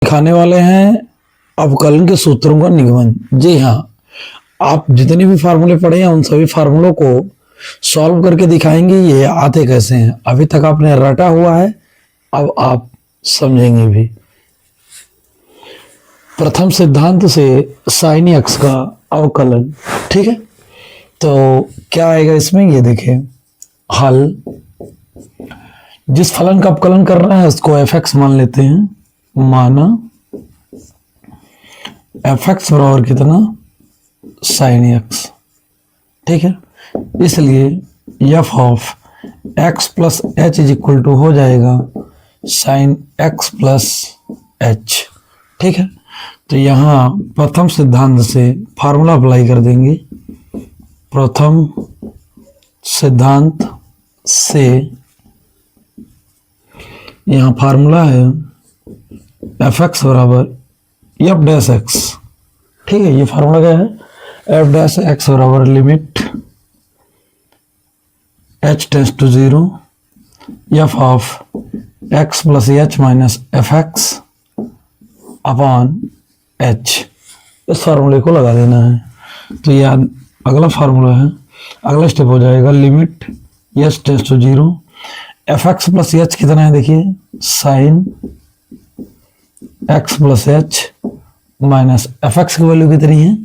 दिखाने वाले हैं अवकलन के सूत्रों का निगमन। जी हाँ, आप जितने भी फार्मूले पढ़े हैं उन सभी फार्मूलों को सॉल्व करके दिखाएंगे ये आते कैसे हैं। अभी तक आपने रटा हुआ है, अब आप समझेंगे भी। प्रथम सिद्धांत से साइन एक्स का अवकलन, ठीक है। तो क्या आएगा इसमें, ये देखें। हल, जिस फलन का अवकलन कर रहा है उसको एफ एक्स मान लेते हैं। माना एफ एक्स बराबर कितना, साइन एक्स, ठीक है। इसलिए f of x plus h is equal to हो जाएगा साइन एक्स प्लस एच, ठीक है। तो यहाँ प्रथम सिद्धांत से फार्मूला अप्लाई कर देंगे। प्रथम सिद्धांत से यहाँ फार्मूला है एफ एक्स बराबर एफ डैश एक्स, ठीक है। ये फार्मूला क्या है, एफ डैश एक्स बराबर limit H tends to 0 f of x plus h minus f x upon h. इस फार्मूले को लगा देना है। तो यह अगला फार्मूला है, अगला स्टेप हो जाएगा limit H tends to 0 f x plus h कितना है, देखिए sine x plus h minus f x की वैल्यू कितनी है,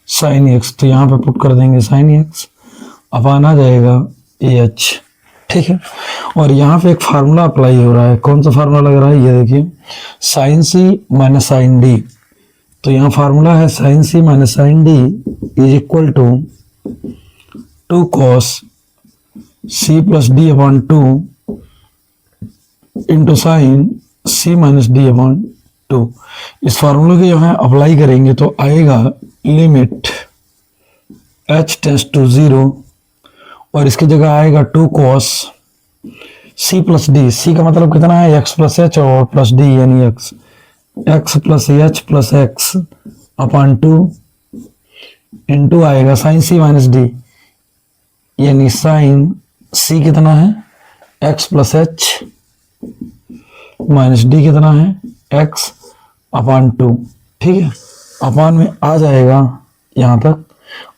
साइन एक्स। तो यहाँ पे पुट कर देंगे साइन एक्स अपॉन आ जाएगा एच, ठीक है। और यहाँ पे एक फार्मूला अप्लाई हो रहा है। कौन सा फार्मूला लग रहा है, ये देखिए, साइन सी माइनस साइन डी। तो यहाँ फार्मूला है sine C minus sine d is equal to 2 cos C plus D upon 2 into sine C minus D upon 2। इस फार्मूले को यहाँ अप्लाई करेंगे तो आएगा लिमिट h टेंस टू 0 और इसकी जगह आएगा 2 cos c प्लस डी। सी का मतलब कितना है, x प्लस एच और प्लस डी यानी x plus H plus x upon 2 into आएगा साइन सी माइनस डी यानी साइन c कितना है, x plus h minus D कितना है, x अपॉन 2, ठीक है। अपॉन में आ जाएगा, यहाँ तक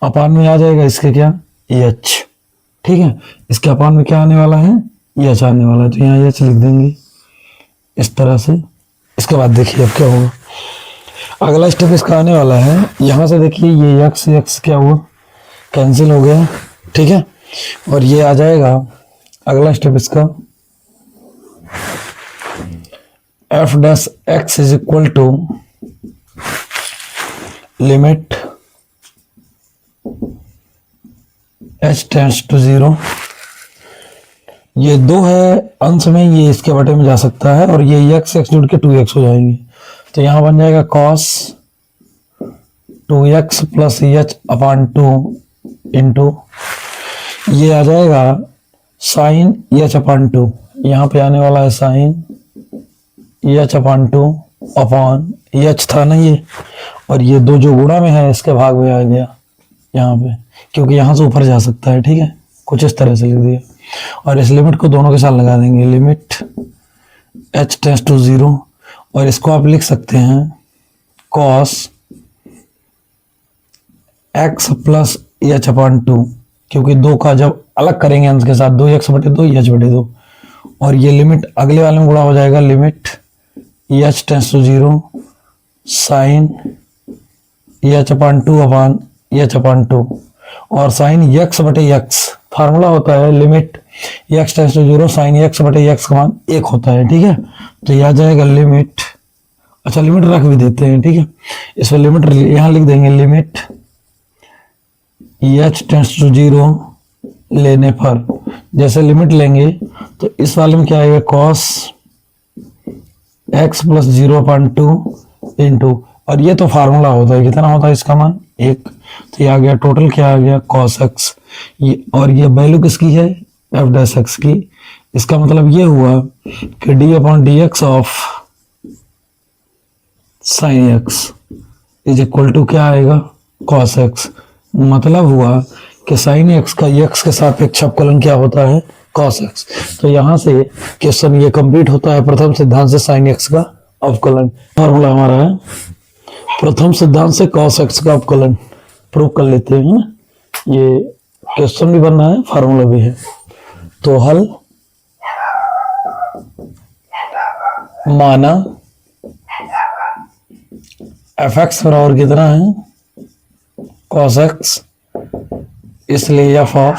अपॉन में आ जाएगा इसके क्या, एच, ठीक है। इसके अपॉन में क्या आने वाला है, एच आने वाला है। तो यहाँ एच लिख देंगे इस तरह से। इसके बाद देखिए अब क्या होगा, अगला स्टेप इसका आने वाला है। यहाँ से देखिए ये एक्स एक्स क्या हुआ, कैंसिल हो गया, ठीक है। और ये आ जाएगा अगला स्टेप इसका, f dash x is equal to limit H tends to 0। ये 2 है अंश में, ये इसके बटे में जा सकता है और ये एक्स एक्स जुड़ के 2x हो जाएंगे। तो यहाँ बन जाएगा cos 2x plus H upon 2 into ये आ जाएगा साइन एच अपॉन 2। यहाँ पे आने वाला है sine h upon 2 upon h था ना ये, और ये 2 जो गुणा में है इसके भाग में आ गया यहाँ पे, क्योंकि यहाँ से ऊपर जा सकता है, ठीक है। कुछ इस तरह से लिख दिया और इस लिमिट को दोनों के साथ लगा देंगे, लिमिट h टेंस टू 0 और इसको आप लिख सकते हैं cos x plus H upon 2, क्योंकि 2 का जब अलग करेंगे अंश के साथ 2x बटे 2 एच बटे 2 और ये लिमिट अगले वाले में गुणा हो जाएगा, limit H tends to 0 sine h upon 2 upon h upon 2 और साइन x बटे x फार्मूला होता है limit x tends to 0 sine x बटे x का मान 1 होता है, ठीक है। तो यह आ जाएगा लिमिट, अच्छा लिमिट रख भी देते हैं, ठीक है। इसमें लिमिट यहाँ लिख देंगे, लिमिट h टेंस टू 0 लेने पर जैसे लिमिट लेंगे तो इस वाले में क्या आएगा, cos x plus 0 upon 2 into, और ये तो फार्मूला होता है, कितना होता है इसका मान 1। तो ये आ गया टोटल क्या आ गया cos x, ये और ये वैल्यू किसकी है, एफ डैश एक्स की। इसका मतलब ये हुआ कि d upon d x of sine x is equal to क्या आएगा, cos x। मतलब हुआ कि साइन एक्स का एक्स के सापेक्ष अवकलन क्या होता है, cos x। तो यहाँ से क्वेश्चन ये कंप्लीट होता है प्रथम सिद्धांत से साइन एक्स का अवकलन। फॉर्मूला हमारा है, प्रथम सिद्धांत से cos x का अवकलन प्रूव कर लेते हैं ना। ये क्वेश्चन भी बनना है, फार्मूला भी है। तो हल माना fx बराबर कितना है cos x, इसलिए f of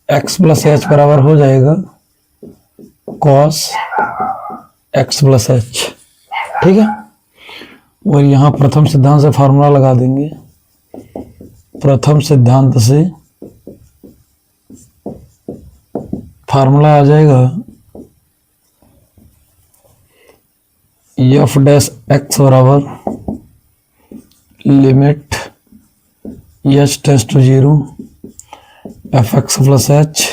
x plus H बराबर हो जाएगा cos x प्लस एच। ठीक है, और यहां प्रथम सिद्धांत से फार्मूला लगा देंगे। प्रथम सिद्धांत से फार्मूला आ जाएगा एफ डैश एक्स बराबर limit h tends to 0 f x plus h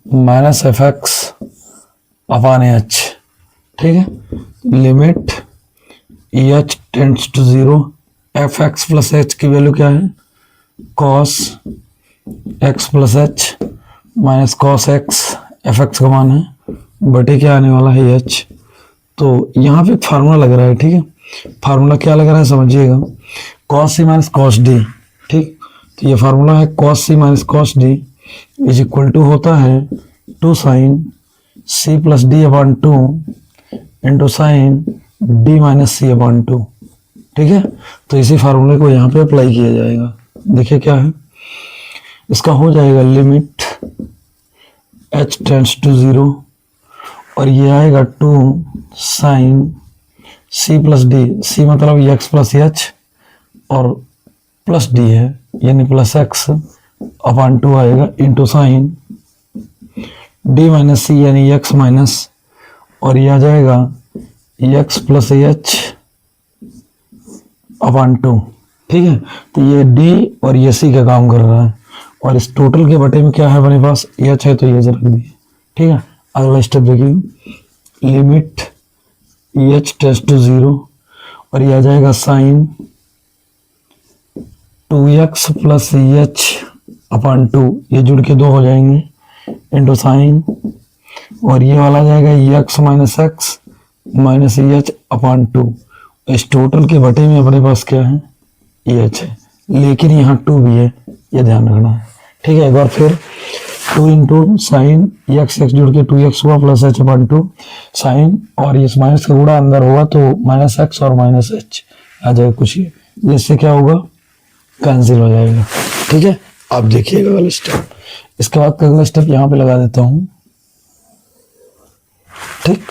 minus f x upon h. ठीक है, limit h tends to 0 f x plus h की वैल्यू क्या है cos x plus h minus cos x, f x का मान है बटे क्या आने वाला है एच। तो यहाँ पे फार्मूला लग रहा है। ठीक है, फार्मूला क्या लग रहा है समझिएगा, cos C minus cos D. ठीक, तो ये फार्मूला है cos C minus cos D is equal to होता है 2 sine C plus D upon 2 into sine D minus C upon 2। ठीक है, तो इसी फार्मूले को यहाँ पे अप्लाई किया जाएगा। देखिए क्या है, इसका हो जाएगा लिमिट h टेंड्स टू 0 और ये आएगा 2 साइन c प्लस डी, सी मतलब x प्लस एच और प्लस डी है यानी प्लस एक्स अपॉन 2 आएगा इंटू साइन डी माइनस सी यानी x माइनस, और ये आ जाएगा x प्लस एच अपॉन 2। ठीक है, तो ये d और ये c का काम कर रहा है और इस टोटल के बटे में क्या है अपने पास h है तो ये रख दिए। ठीक है, अगला स्टेप देखिए, लिमिट एच टेंड्स टू 0 और ये आ जाएगा sign 2x plus H upon 2, ये जुड़ के 2 हो जाएंगे इंटू साइन, और ये वाला आ जाएगा x minus x minus H upon 2। इस टोटल के बटे में अपने पास क्या है एच है, लेकिन यहाँ 2 भी है, ये ध्यान रखना है। ठीक है, एक बार फिर 2 इंटू साइन एक्स जुड़ के 2x हुआ प्लस एच अपॉन 2 साइन, और इस माइनस का गुणा अंदर होगा तो माइनस एक्स और माइनस एच आ जाएगा कुछ ये, जिससे क्या होगा कैंसिल हो जाएगा। ठीक है, आप देखिएगा अगला स्टेप। इसके बाद का अगला स्टेप यहाँ पे लगा देता हूँ। ठीक,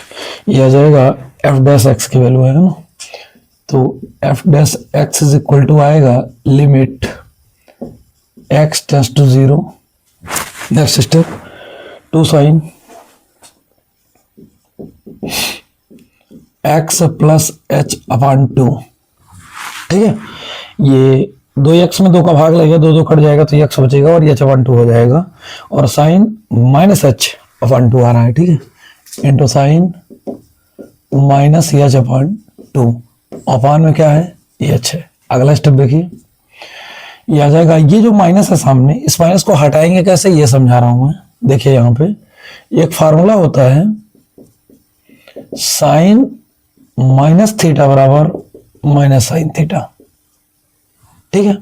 ये आ जाएगा एफ डैश एक्स की वैल्यू है ना, तो F dash x is equal to आएगा limit x tends to 0, next step 2 sine x plus H upon 2। ठीक है, ये 2x में 2 का भाग लगेगा, 2 कट जाएगा तो x बचेगा और एच अपॉन 2 हो जाएगा, और साइन माइनस एच अपॉन 2 आ रहा है। ठीक है, into sine minus H upon 2, upon में क्या है एच है। अगला स्टेप देखिए, ये आ जाएगा, ये जो माइनस है सामने, इस माइनस को हटाएंगे कैसे ये समझा रहा हूं मैं। देखिए यहाँ पे एक फार्मूला होता है साइन माइनस थीटा बराबर माइनस साइन थीटा। ठीक है,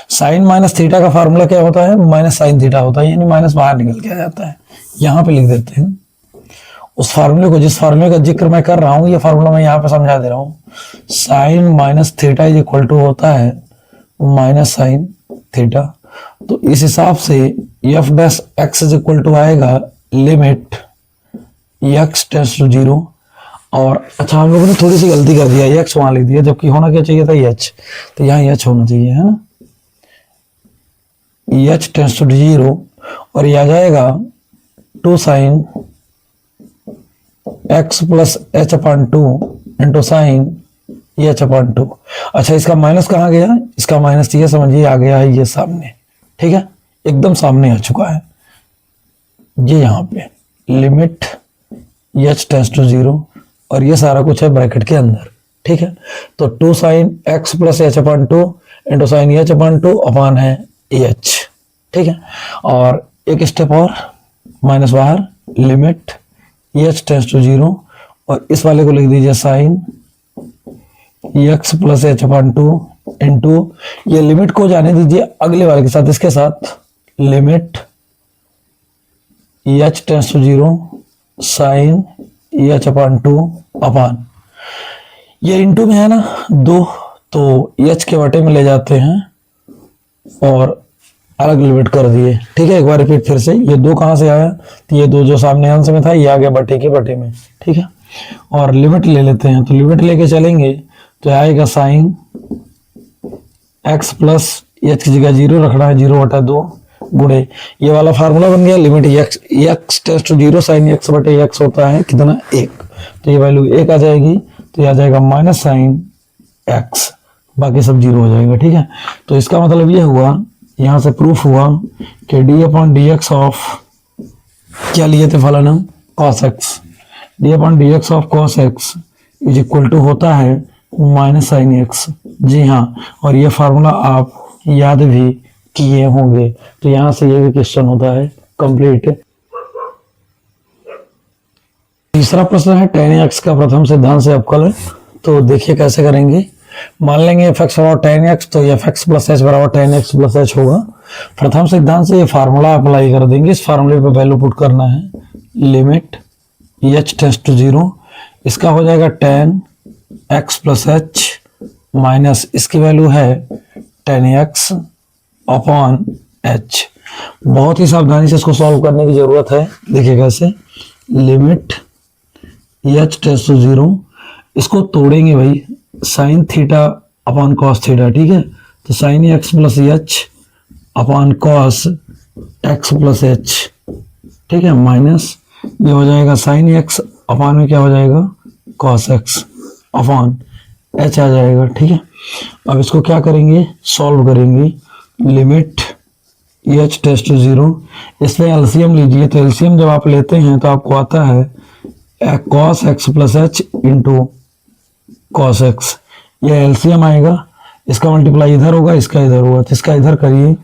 साइन माइनस थीटा का फार्मूला क्या होता है माइनस साइन थीटा होता है, यानी माइनस बाहर निकल के आ जाता है। यहां पे लिख देते हैं उस फार्मूले को, जिस फार्मूले का जिक्र मैं कर रहा हूं, ये फार्मूला मैं यहाँ पे समझा दे रहा हूं। Sine minus theta is equal to होता है माइनस साइन थीटा। तो इस हिसाब से F dash x is equal to आएगा लिमिट एक्स टेंड्स टू 0, और अच्छा हम लोगों ने थोड़ी सी गलती कर दिया, एक्स वहां लिख दिया जबकि होना क्या चाहिए था एच, तो यहाँ एच होना चाहिए है ना, एच टेंड्स टू 0, और ये आ जाएगा 2 sine x plus H upon 2 into sine h upon 2। अच्छा, इसका माइनस कहाँ गया, इसका माइनस ये समझिए आ गया है ये सामने। ठीक है, एकदम सामने आ चुका है ये यहाँ पे लिमिट एच टेंड्स टू 0, और ये सारा कुछ है ब्रैकेट के अंदर। ठीक है, तो 2 sine x plus H upon 2 into sine h upon 2 upon है एच। ठीक है, और एक स्टेप और माइनस बाहर लिमिट एच टेंड्स टू 0, और इस वाले को लिख दीजिए sine x plus H upon two into, ये लिमिट को जाने दीजिए अगले वाले के साथ, इसके साथ limit h tends to 0 sine h upon two upon, ये इंटू में है ना 2, तो एच के बटे में ले जाते हैं और अलग लिमिट कर दिए। ठीक है, एक बार रिपीट फिर से, ये 2 कहां से आया, तो ये 2 जो सामने अंश में था ये आ गया बटे के बटे में। ठीक है, और लिमिट ले लेते हैं, तो लिमिट लेके चलेंगे तो आएगा साइन x प्लस एच की जगह 0 रखना है, 0/2 गुणे, ये वाला फार्मूला बन गया, limit x tends to 0 sine x बटे x होता है कितना 1, तो ये वैल्यू 1 आ जाएगी, तो ये आ जाएगा माइनस साइन x, बाकी सब 0 हो जाएगा। ठीक है, तो इसका मतलब ये हुआ, यहां से प्रूफ हुआ कि d/dx ऑफ, क्या लिए थे फलन, cos x, d/dx of cos x is equal to होता है माइनस साइन x। जी हाँ, और ये फार्मूला आप याद भी किए होंगे, तो यहां से ये भी क्वेश्चन होता है कंप्लीट। तीसरा प्रश्न है tan x का प्रथम सिद्धांत से अवकलन, तो देखिए कैसे करेंगे। मान लेंगे fx बराबर tan x, तो fx प्लस एच बराबर tan x प्लस एच होगा। प्रथम सिद्धांत से ये फार्मूला अप्लाई कर देंगे, इस फार्मूले पे वैल्यू पुट करना है, लिमिट एच टेंड्स टू 0, इसका हो जाएगा tan x plus h minus, इसकी वैल्यू है tan x अपॉन h। बहुत ही सावधानी से इसको सॉल्व करने की जरूरत है। देखिए कैसे, लिमिट एच टेंड्स टू 0, इसको तोड़ेंगे भाई, sine theta upon cos theta. ठीक है, तो sine x plus H upon cos x plus H. ठीक है, माइनस ये हो जाएगा साइन एक्स अपॉन में क्या हो जाएगा कॉस एक्स अपॉन एच आ जाएगा। ठीक है, अब इसको क्या करेंगे, सॉल्व करेंगे, लिमिट एच टेंड्स टू 0, इसमें एलसीएम लीजिए, तो एलसीएम जब आप लेते हैं तो आपको आता है cos x plus H into cos x, ये एलसीएम आएगा, इसका मल्टीप्लाई इधर होगा, इसका इधर होगा, तो इसका इधर करिए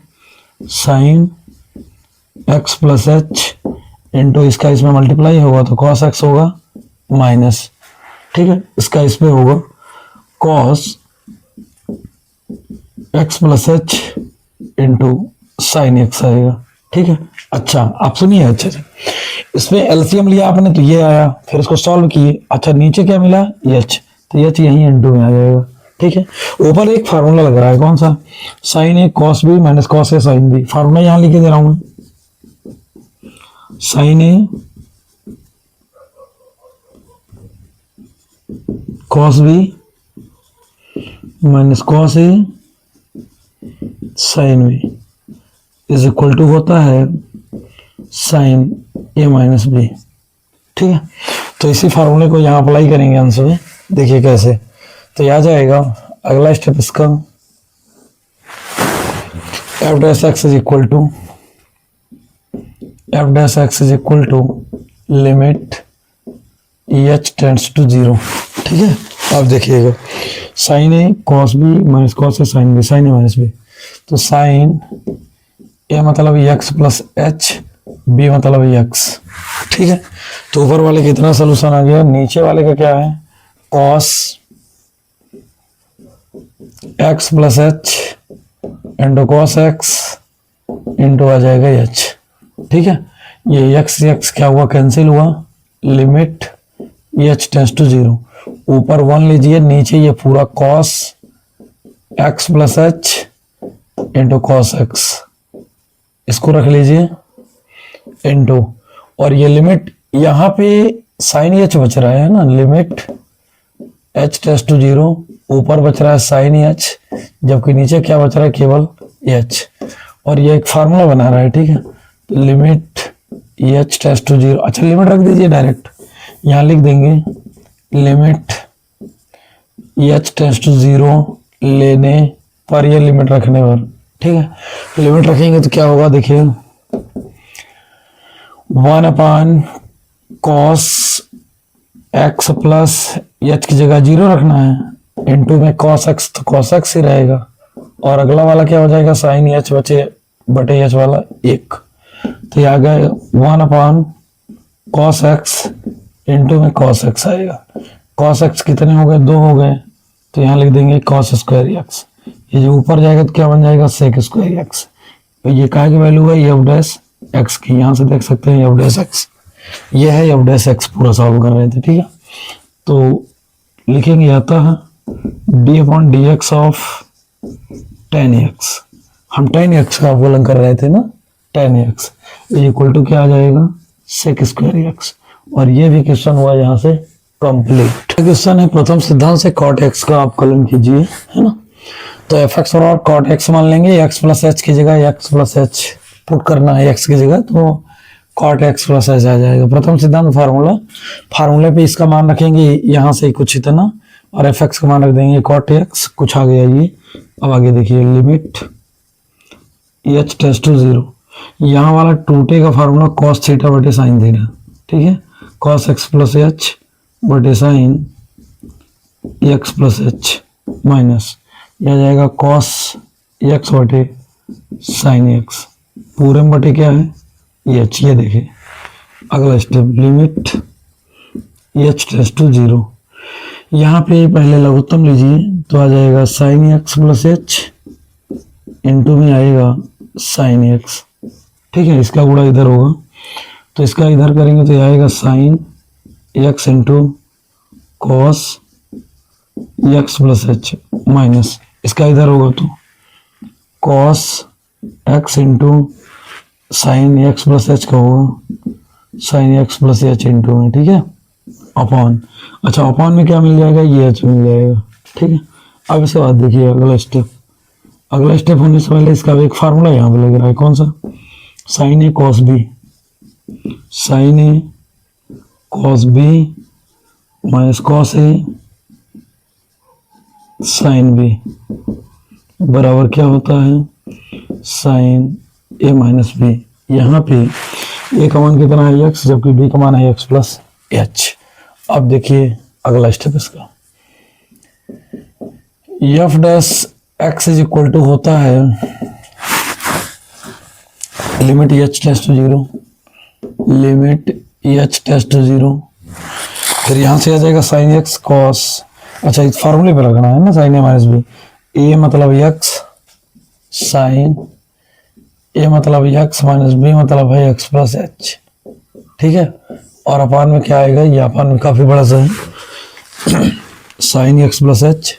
sine x plus H into इसका इसमें मल्टीप्लाई होगा तो कॉस एक्स होगा माइनस। ठीक है, इसका इसमें होगा cos x plus H into sine x आएगा। ठीक है, अच्छा आप सुनिए अच्छे से, इसमें एलसीएम लिया आपने तो ये आया, फिर इसको सॉल्व किए, अच्छा नीचे क्या मिला एच, तो एच यहीं इंटू में आ जाएगा। ठीक है, ऊपर एक फार्मूला लग रहा है, कौन सा, sine a cos b minus cos a sine b, formula यहां लिख के दे रहा हूं मैं, sine a cos b minus cos a sine b is equal to होता है साइन ए माइनस बी। ठीक है, तो इसी फार्मूले को यहां अप्लाई करेंगे आंसर में, देखिए कैसे, तो यह आ जाएगा अगला स्टेप इसका, f dash x is equal to limit h tends to 0। ठीक है, अब देखिएगा sine a cos b minus cos a sine b, sine a minus b, तो साइन ए मतलब एक्स प्लस एच, बी मतलब एक्स। ठीक है, तो ऊपर वाले कितना सोल्यूशन आ गया, नीचे वाले का क्या है, cos x plus H into cos x into आ जाएगा एच। ठीक है, ये एक्स एक्स क्या हुआ, कैंसिल हुआ, लिमिट एच टेंड्स टू 0, ऊपर 1 लीजिए, नीचे ये पूरा cos x plus H into cos x, इसको रख लीजिए इंटू, और ये लिमिट यहाँ पे साइन एच बच रहा है ना, लिमिट एच टेंड्स टू 0, ऊपर बच रहा है साइन एच, जबकि नीचे क्या बच रहा है, केवल एच, और ये एक फार्मूला बना रहा है। ठीक है, लिमिट एच टेंड्स टू 0, अच्छा लिमिट रख दीजिए डायरेक्ट, यहाँ लिख देंगे लिमिट एच टेंड्स टू 0 लेने पर, ये लिमिट रखने पर। ठीक है, लिमिट रखेंगे तो क्या होगा, देखिए 1 upon cos x plus h की जगह 0 रखना है, इंटू में कॉस एक्स, तो कॉस एक्स ही रहेगा, और अगला वाला क्या हो जाएगा, साइन एच बचे बटे एच वाला 1, तो ये आ गया 1 अपॉन कॉस एक्स इंटू में कॉस एक्स आएगा। कॉस एक्स कितने हो गए, 2 हो गए, तो यहाँ लिख देंगे कॉस स्क्वायर एक्स। ये जो ऊपर जाएगा तो क्या बन जाएगा, सेक स्क्वायर एक्स। तो ये काय की वैल्यू है, एफ डैश एक्स की, यहाँ से देख सकते हैं एफ डैश एक्स, ये है एफ डैश एक्स पूरा सॉल्व कर रहे थे, ठीक है। तो लिखेंगे अतः D upon d x of ten x, हम टेन एक्स का अवकलन कर रहे थे ना, टेन एक्स इक्वल टू क्या आ जाएगा, सेक स्क्वायर एक्स। और ये भी क्वेश्चन हुआ यहाँ से कंप्लीट। क्वेश्चन है प्रथम सिद्धांत से कॉट एक्स का अवकलन कीजिए, है ना। तो एफ एक्स और कॉट एक्स मान लेंगे, एक्स प्लस एच की जगह एक्स प्लस एच पुट करना है एक्स की जगह, तो कॉट एक्स प्लस एच आ जाएगा। प्रथम सिद्धांत फार्मूला, फार्मूले पे इसका मान रखेंगे यहाँ से कुछ इतना, और एफ एक्स का मान रख देंगे कॉट एक्स, कुछ आ गया ये। अब आगे देखिए, लिमिट एच टेंड्स टू 0, यहाँ वाला टूटे का फार्मूला कॉस थीटा बटे साइन थीटा, ठीक है। कॉस एक्स प्लस एच बटे sine x plus h minus यह जाएगा कॉस एक्स बटे साइन एक्स, पूरे में बटे क्या है एच। ये देखिए अगला step, limit h tends to 0, यहाँ पे पहले लघुत्तम लीजिए तो आ जाएगा sine x plus H, into में आएगा साइन एक्स, ठीक है। इसका गुणा इधर होगा तो इसका इधर करेंगे तो ये आएगा sign x into cos x plus h minus इसका इधर होगा तो cos x into sine x plus H का होगा sine x plus H into में, ठीक है, अपॉन। अच्छा अपॉन में क्या मिल जाएगा, ये एच मिल जाएगा, ठीक है। अब इसके बाद देखिए अगला स्टेप, अगला स्टेप होने से पहले इसका एक फार्मूला यहाँ पे लग रहा है, कौन सा, sine a cos B, sine a cos b minus cos a sine B बराबर क्या होता है, साइन ए माइनस बी। यहाँ पे ए का मान कितना है एक्स, जबकि बी का मान है एक्स प्लस एच। अब देखिए अगला स्टेप इसका, f dash x is equal to होता है limit h tends to 0, limit h tends to 0, फिर यहाँ से आ जाएगा साइन एक्स कॉस, अच्छा इस फार्मूले पे रखना है ना, साइन ए माइनस बी, ए मतलब एक्स साइन ए मतलब एक्स माइनस बी मतलब है एक्स प्लस एच, ठीक है। और अपान में क्या आएगा, ये अपान में काफी बड़ा सा है, sine x plus H,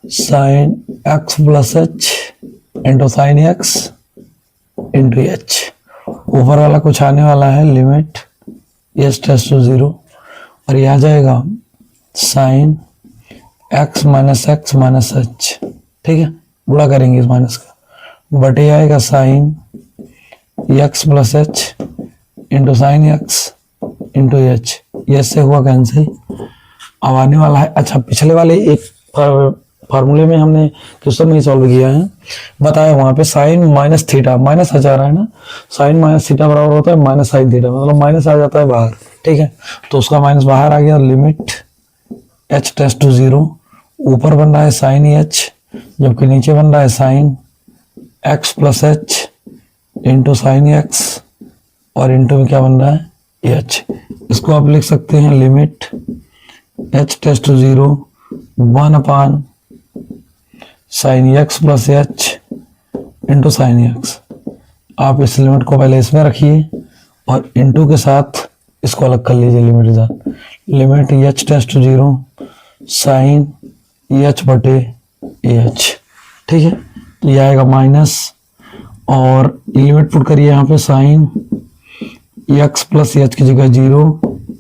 sine x plus H into sine x into H, ऊपर वाला कुछ आने वाला है लिमिट एच टेंड्स टू 0, और ये आ जाएगा साइन एक्स माइनस एच, ठीक है, गुणा करेंगे इस माइनस का, बटे आएगा sine x plus H into sine x into H, ये से हुआ कैंसिल। अब आने वाला है, अच्छा पिछले वाले एक फार्मूले में हमने क्वेश्चन में सॉल्व किया है, बताया वहां पे साइन माइनस थीटा, माइनस आ जा रहा है ना, साइन माइनस थीटा बराबर होता है माइनस साइन थीटा, मतलब माइनस आ जाता है बाहर, ठीक है। तो उसका माइनस बाहर आ गया, लिमिट एच टेंड्स टू 0, ऊपर बन रहा है साइन एच, जबकि नीचे बन रहा है sine x plus H into sine x, और इंटू में क्या बन रहा है एच। इसको आप लिख सकते हैं limit h tends to 0 1 upon sine x plus H into sine x. आप इस लिमिट को पहले इसमें रखिए और इंटू के साथ इसको अलग कर लीजिए लिमिट के साथ, limit h tends to 0 sine एच बटे एच, ठीक है। तो ये आएगा माइनस, और लिमिट पुट करिए यहाँ पे साइन एक्स प्लस एच की जगह 0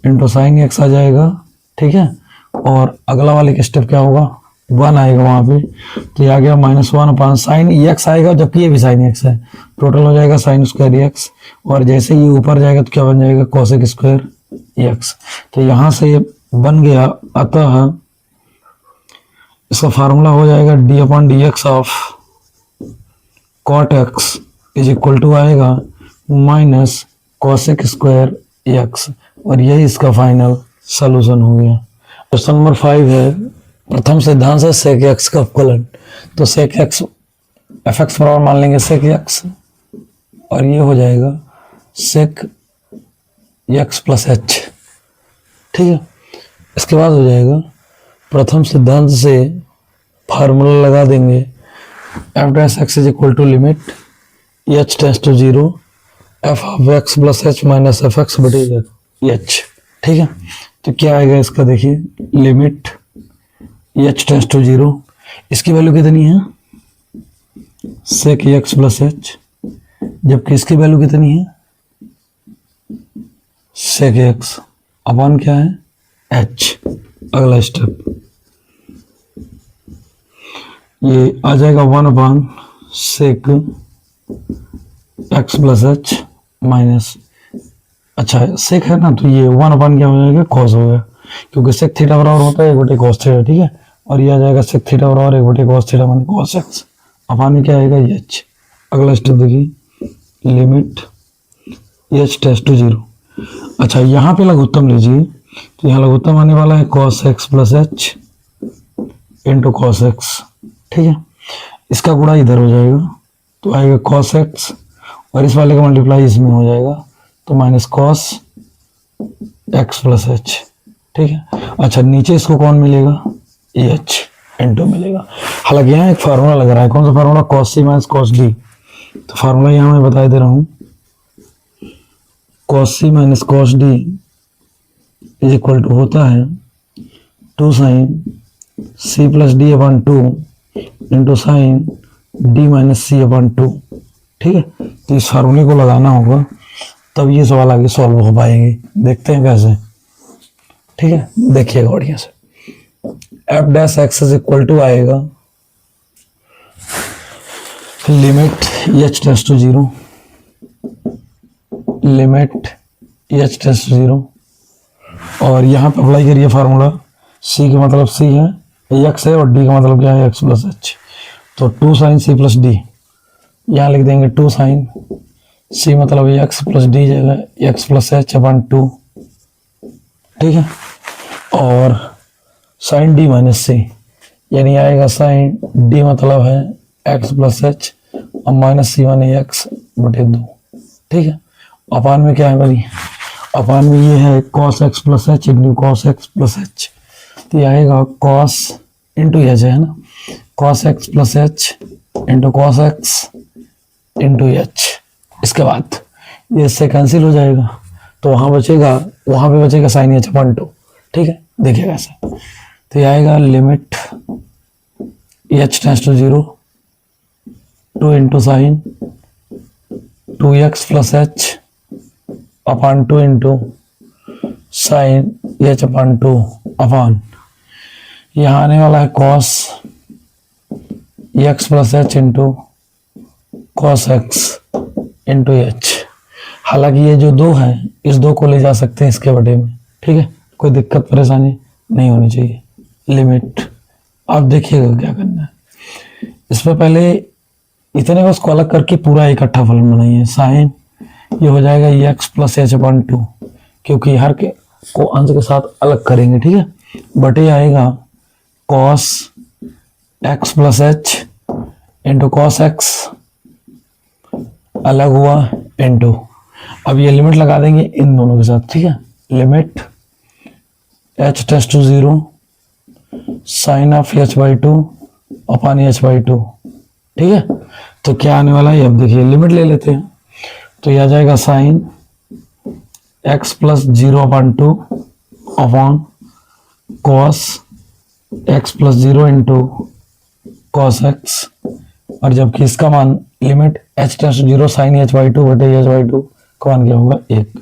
इंटू साइन एक्स आ जाएगा, ठीक है। और अगला वाले का स्टेप क्या होगा, 1 आएगा वहां पे, तो ये आ गया -1 अपान साइन एक्स आएगा, जबकि ये भी साइन एक्स है, टोटल हो जाएगा साइन स्क्वायर एक्स, और जैसे ये ऊपर जाएगा तो क्या बन जाएगा कोसेक स्क्वायर एक्स। तो यहाँ से बन गया, अतः इसका फार्मूला हो जाएगा d upon d x of cot x is equal to आएगा माइनस कोसेक स्क्वायर एक्स, और यही इसका फाइनल सॉल्यूशन हो गया। क्वेश्चन नंबर 5 है, प्रथम सिद्धांत से सेक एक्स का अवकलन। तो सेक एक्स एफ एक्स बराबर मान लेंगे सेक एक्स, और ये हो जाएगा सेक एक्स प्लस एच, ठीक है। इसके बाद हो जाएगा प्रथम सिद्धांत से फार्मूला लगा देंगे f dash x is equal to limit H tends to zero f of x plus h minus f x बटे एच। ठीक है, तो क्या आएगा इसका, देखिए limit H tends to zero, इसकी वैल्यू कितनी है सेक एक्स प्लस एच, जबकि इसकी वैल्यू कितनी है सेक एक्स अपॉन क्या है एच। अगला स्टेप ये आ जाएगा 1 sec x plus h minus, अच्छा सेक है ना, तो ये 1 क्या हो जाएगा कॉस हो गया, क्योंकि सेक थीटा बराबर होता है 1 कॉस थीटा। ठीक है, और ये आ जाएगा सेक थीटा बराबर 1 कॉस थीटा माने कॉस एक्स अपॉन में क्या आएगा एच। अगला स्टेप देखिए limit H tends to zero. अच्छा यहाँ पे लघुत्तम लीजिए, तो यहाँ लघुत्तम आने वाला है cos x plus H into cos x. ठीक है, इसका गुणा इधर हो जाएगा तो आएगा कॉस एक्स, और इस वाले का मल्टीप्लाई इसमें हो जाएगा तो minus cos x plus H. ठीक है, अच्छा नीचे इसको कौन मिलेगा एच इंटू मिलेगा। हालांकि यहाँ एक फार्मूला लग रहा है, कौन सा formula, cos C minus cos D. तो फार्मूला यहाँ मैं बता दे रहा हूँ, cos C minus cos D is equal to होता है 2 sine C plus D upon 2 into sine D minus C upon 2। ठीक है, तो इस फार्मूले को लगाना होगा तब ये सवाल आगे सॉल्व हो पाएंगे। देखते हैं कैसे। ठीक है, देखिएगा बढ़िया से। F dash x is equal to आएगा limit H tends to zero, limit H tends to zero, और यहाँ पे अप्लाई करिए फार्मूला, सी का मतलब सी है एक्स है और डी का मतलब क्या है एक्स प्लस एच। तो 2 साइन सी प्लस डी, यहाँ लिख देंगे 2 साइन सी मतलब एक्स प्लस डी जगह एक्स प्लस एच अपन 2। ठीक है, और साइन डी माइनस सी यानी आएगा साइन डी मतलब है एक्स प्लस एच और माइनस सी माने एक्स बटे 2। ठीक है, अपान में क्या है भाई, अपान में ये है cos x plus H into cos x plus H, तो ये आएगा कॉस इंटू एच है ना, cos x plus H into cos x into H. इसके बाद ये इससे कैंसिल हो जाएगा तो वहाँ बचेगा, वहाँ पे बचेगा साइन एच अपॉन 2। ठीक है, देखिएगा ऐसे, तो ये आएगा limit H tends to zero 2 into sine 2x plus H upon 2 into sine h upon 2 upon यहाँ आने वाला है cos x plus H into cos x into h. हालांकि ये जो 2 है इस 2 को ले जा सकते हैं इसके बटे में। ठीक है, कोई दिक्कत परेशानी नहीं होनी चाहिए। लिमिट आप देखिएगा क्या करना है, इसमें पहले इतने को उसको अलग करके पूरा इकट्ठा फलन बनाइए। साइन ये हो जाएगा एक्स प्लस एच अपॉन 2, क्योंकि हर के को अंश के साथ अलग करेंगे। ठीक है, बटे आएगा cos x plus H into cos x अलग हुआ इंटू, अब ये लिमिट लगा देंगे इन दोनों के साथ। ठीक है, limit H tends to zero sine of h by 2 upon h by 2। ठीक है, तो क्या आने वाला है, अब देखिए लिमिट ले लेते हैं, तो यह आ जाएगा sine x plus 0 upon 2 upon cos x plus 0 into cos x, और जबकि इसका मान limit H tends to zero sine h by 2 बटे एच बाई 2 का मान क्या होगा 1।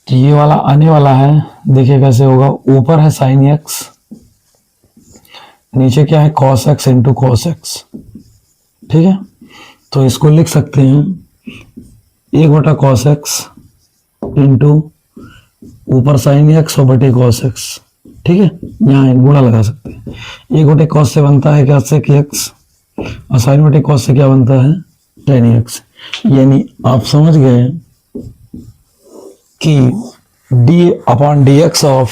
तो ये वाला आने वाला है, देखिए कैसे होगा, ऊपर है साइन एक्स, नीचे क्या है cos x into cos x. ठीक है, तो इसको लिख सकते हैं 1 बटा कॉस एक्स इंटू ऊपर साइन एक्स और बटे कॉस एक्स। ठीक है, यहाँ गुणा लगा सकते हैं, 1 बटे कॉस से बनता है क्या सेक एक्स, और साइन बटे कॉस से क्या बनता है टेन एक्स। यानी आप समझ गए कि d upon d x of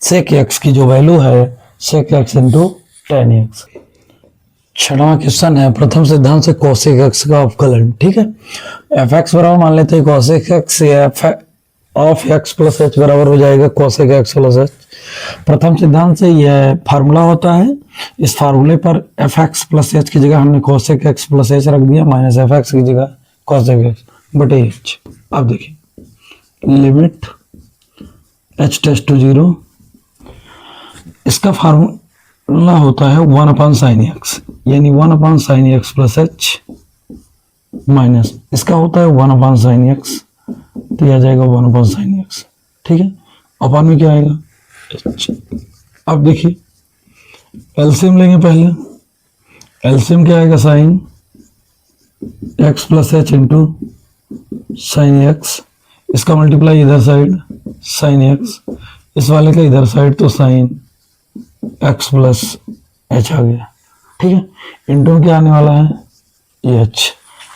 sec x की जो वैल्यू है sec x into tan x. छठवां क्वेश्चन है प्रथम सिद्धांत से कोसेक एक्स का अवकलन। ठीक है, एफ एक्स बराबर मान लेते हैं कोसेक एक्स या ऑफ एक्स प्लस एच बराबर हो जाएगा कोसेक एक्स प्लस एच। प्रथम सिद्धांत से यह फार्मूला होता है। इस फार्मूले पर एफ एक्स प्लस एच की जगह हमने कोसेक एक्स प्लस एच रख दिया, माइनस एफ एक्स की जगह कोसेक एक्स बटे एच। अब देखिए लिमिट एच टेस्ट टू 0, इसका फार्मूला होता है 1/sin एक्स, यानी 1/sin x plus h minus इसका होता है 1/sin एक्स, तो यह आ जाएगा 1/sin एक्स। ठीक है, अपन में क्या आएगा एच। अब देखिए एलसीएम लेंगे पहले, एलसीएम क्या आएगा sine x plus H into sine x, इसका मल्टीप्लाई इधर साइड साइन एक्स, इस वाले का इधर साइड तो साइन एक्स प्लस एच आ गया। ठीक है, इंटू क्या आने वाला है एच।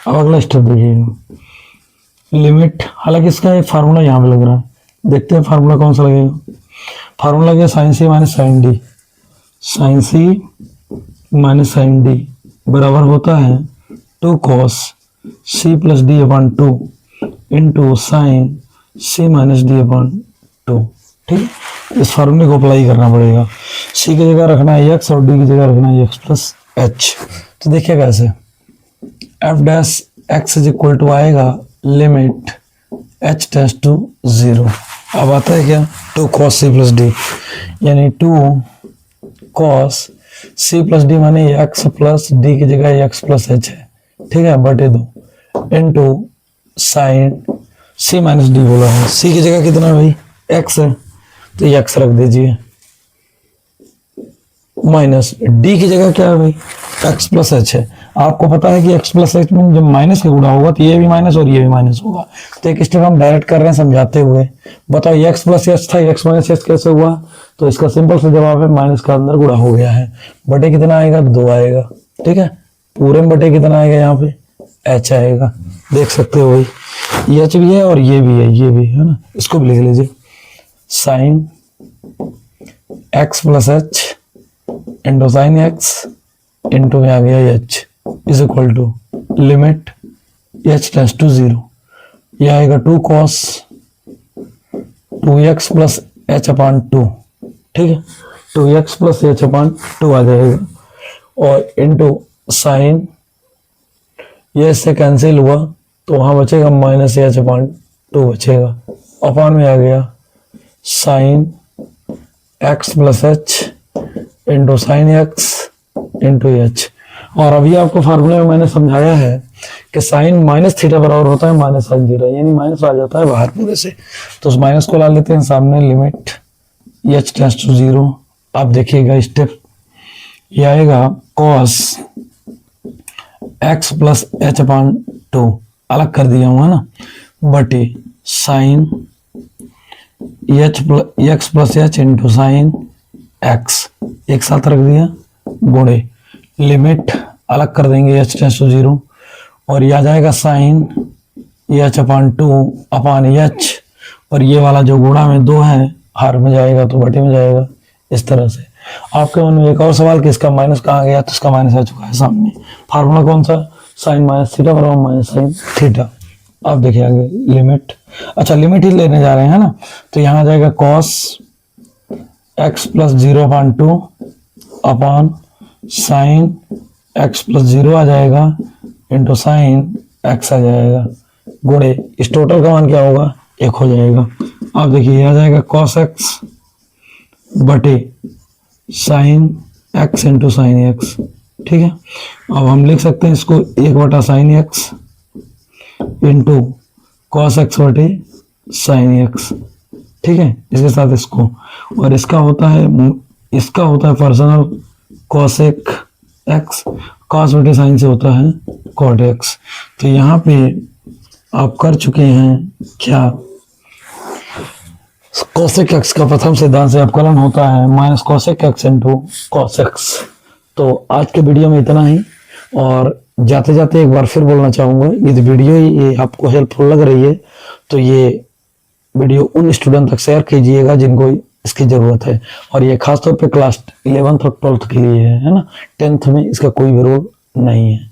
अब अगला स्टेप देखिए लिमिट, हालांकि इसका एक फार्मूला यहाँ पे लग रहा है, देखते हैं फार्मूला कौन सा लगेगा। फार्मूला क्या साइन सी माइनस साइन डी, साइन सी माइनस साइन डी बराबर होता है 2 cos सी plus D upon 2 into sine सी माइनस डी अपॉन 2। ठीक है, इस फार्मूले को अप्लाई करना पड़ेगा। सी की जगह रखना है एक्स और डी की जगह रखना है एक्स प्लस एच। तो देखिए कैसे f dash x is equal to आएगा लिमिट एच टेंड्स टू 0। अब आता है क्या 2 cos सी प्लस डी, यानी 2 cos सी प्लस डी माने एक्स प्लस डी की जगह एक्स प्लस एच है। ठीक है, बटे 2 इंटू साइन सी माइनस डी बोला है, सी की जगह कितना भाई एक्स है तो एक्स रख दीजिए, माइनस डी की जगह क्या है भाई एक्स प्लस एच है। आपको पता है कि एक्स प्लस एच में जब माइनस का गुणा होगा तो ये भी माइनस और ये भी माइनस होगा। तो एक स्टेप हम डायरेक्ट कर रहे हैं समझाते हुए। बताओ एक्स प्लस एच था, एक्स माइनस एच कैसे हुआ? तो इसका सिंपल सा जवाब है माइनस का अंदर गुणा हो गया है, बटे कितना आएगा 2 आएगा। ठीक है, पूरे में बटे कितना आएगा यहाँ पे एच आएगा, देख सकते हो भाई एच भी है और ये भी है, ये भी है ना, इसको भी लिख लीजिए sine x plus H into sine x into में आ गया h is equal to limit h tends to 0। यह आएगा 2 cos 2x plus H upon 2। ठीक है, 2x प्लस एच अपॉन 2 आ जाएगा और इंटू साइन, ये इससे कैंसिल हुआ तो वहां बचेगा माइनस एच अपॉन 2 बचेगा, अपॉन में आ गया sine x plus H into sine x into H. और अभी आपको फार्मूले में मैंने समझाया है कि साइन माइनस थीटा बराबर होता है माइनस साइन थीटा, यानी माइनस आ जाता है बाहर पूरे से, तो उस माइनस को ला लेते हैं सामने, लिमिट एच टेंड्स टू 0। आप देखिएगा स्टेप ये आएगा cos x plus H upon 2 अलग कर दिया हुआ ना, बटे sine x plus H into sine x एक साथ रख दिया, गुणे लिमिट अलग कर देंगे एच टेंड्स टू 0 और यह आ जाएगा sine h upon 2 upon h, और ये वाला जो गुणा में 2 है हर में जाएगा तो बटे में जाएगा। इस तरह से आपके मन में एक और सवाल कि इसका माइनस कहाँ गया, तो इसका माइनस आ चुका है सामने। फार्मूला कौन सा, साइन माइनस थीटा बराबर माइनस साइन थीटा। अब देखिए आगे लिमिट, अच्छा लिमिट ही लेने जा रहे हैं ना, तो यहाँ आ जाएगा cos x plus 0 upon 2 upon sine x plus 0 आ जाएगा इंटू साइन एक्स आ जाएगा, गुणे इस टोटल का मान क्या होगा 1 हो जाएगा। अब देखिए आ जाएगा cos एक्स बटे sine x into sine x. ठीक है, अब हम लिख सकते हैं इसको 1 बटा sign x into cos x बटे साइन एक्स। ठीक है, इसके साथ इसको, और इसका होता है पर्सनल कॉसेक एक्स, कॉस बटे साइन से होता है कॉट एक्स। तो यहाँ पे आप कर चुके हैं क्या, कॉसेक एक्स का प्रथम सिद्धांत से अवकलन होता है minus cosec x into cos x. तो आज के वीडियो में इतना ही, और जाते जाते एक बार फिर बोलना चाहूँगा यदि वीडियो ये आपको हेल्पफुल लग रही है तो ये वीडियो उन स्टूडेंट तक शेयर कीजिएगा जिनको इसकी ज़रूरत है, और ये खासतौर पे क्लास 11th और 12th के लिए है ना, 10th में इसका कोई भी रोल नहीं है।